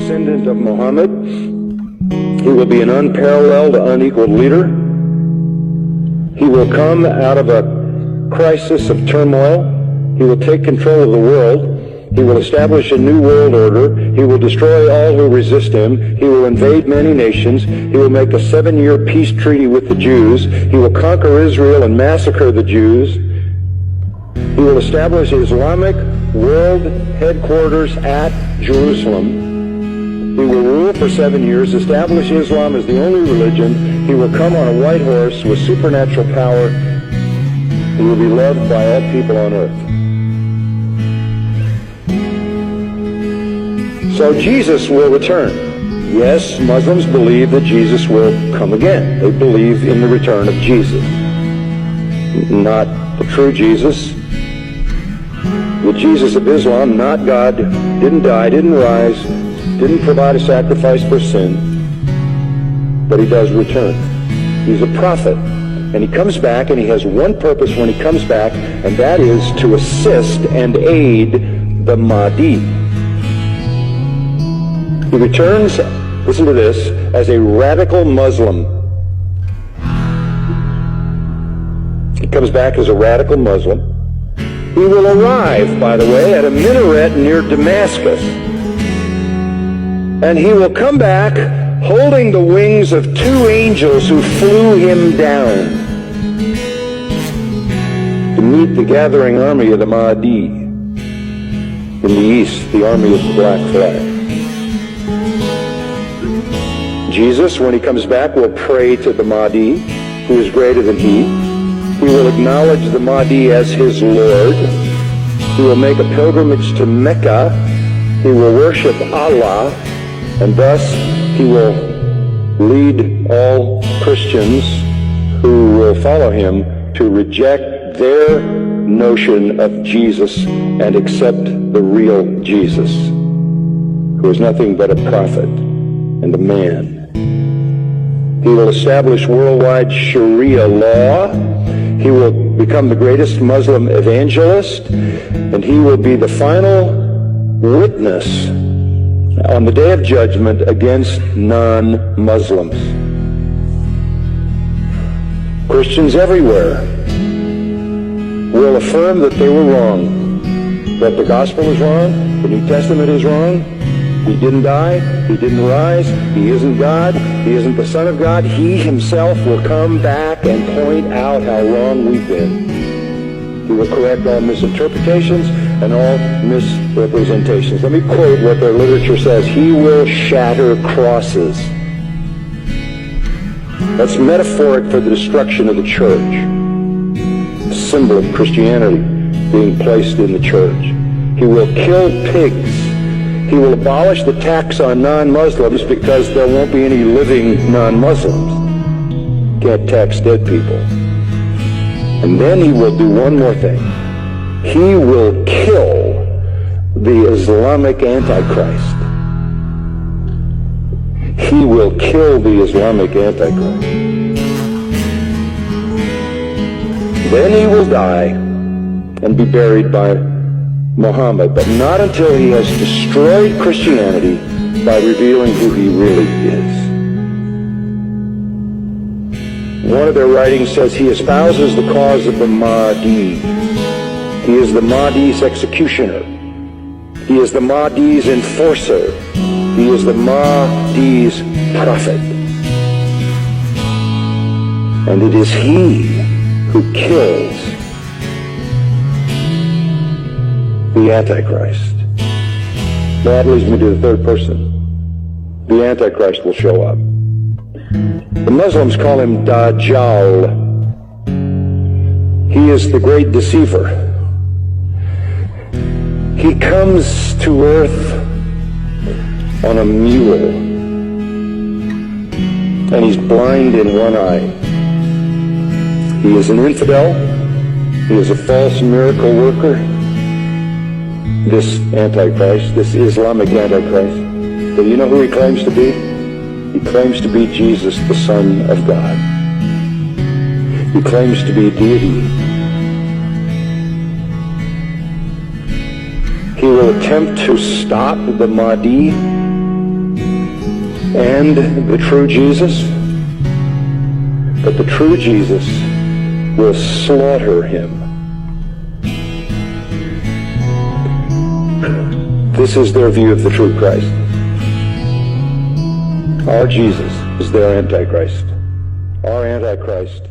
descendant of Muhammad. He will be an unparalleled, unequaled leader. He will come out of a crisis of turmoil. He will take control of the world. He will establish a new world order. He will destroy all who resist him. He will invade many nations. He will make a 7-year peace treaty with the Jews. He will conquer Israel and massacre the Jews. He will establish Islamic world headquarters at Jerusalem. He will rule for 7 years, establish Islam as the only religion. He will come on a white horse with supernatural power. He will be loved by all people on earth. So Jesus will return. Yes, Muslims believe that Jesus will come again. They believe in the return of Jesus. Not the true Jesus. The Jesus of Islam, not God, didn't die, didn't rise, didn't provide a sacrifice for sin, but he does return. He's a prophet, and he comes back, and he has one purpose when he comes back, and that is to assist and aid the Mahdi. He returns, listen to this, as a radical Muslim. He comes back as a radical Muslim. He will arrive, by the way, at a minaret near Damascus. And he will come back holding the wings of 2 angels who flew him down to meet the gathering army of the Mahdi. In the east, the army of the black flag. Jesus, when he comes back, will pray to the Mahdi, who is greater than he. He will acknowledge the Mahdi as his Lord. He will make a pilgrimage to Mecca. He will worship Allah, and thus he will lead all Christians who will follow him to reject their notion of Jesus and accept the real Jesus, who is nothing but a prophet and a man. He will establish worldwide Sharia law. He will become the greatest Muslim evangelist, and he will be the final witness on the day of judgment against non-Muslims. Christians everywhere will affirm that they were wrong, that the gospel is wrong, the New Testament is wrong. He didn't die. He didn't rise. He isn't God. He isn't the Son of God. He himself will come back and point out how wrong we've been. He will correct all misinterpretations and all misrepresentations. Let me quote what their literature says. He will shatter crosses. That's metaphoric for the destruction of the church. A symbol of Christianity being placed in the church. He will kill pigs. He will abolish the tax on non-Muslims because there won't be any living non-Muslims. Can't tax dead people. And then he will do one more thing. He will kill the Islamic Antichrist. He will kill the Islamic Antichrist. Then he will die and be buried by Muhammad, but not until he has destroyed Christianity by revealing who he really is. One of their writings says he espouses the cause of the Mahdi. He is the Mahdi's executioner. He is the Mahdi's enforcer. He is the Mahdi's prophet. And it is he who kills the Antichrist. That leads me to the third person. The Antichrist will show up. The Muslims call him Dajjal. He is the great deceiver. He comes to earth on a mule, and he's blind in one eye. He is an infidel. He is a false miracle worker. This Antichrist, this Islamic Antichrist. But you know who he claims to be? He claims to be Jesus, the Son of God. He claims to be deity. He will attempt to stop the Mahdi and the true Jesus, but the true Jesus will slaughter him. This is their view of the true Christ. Our Jesus is their Antichrist. Our Antichrist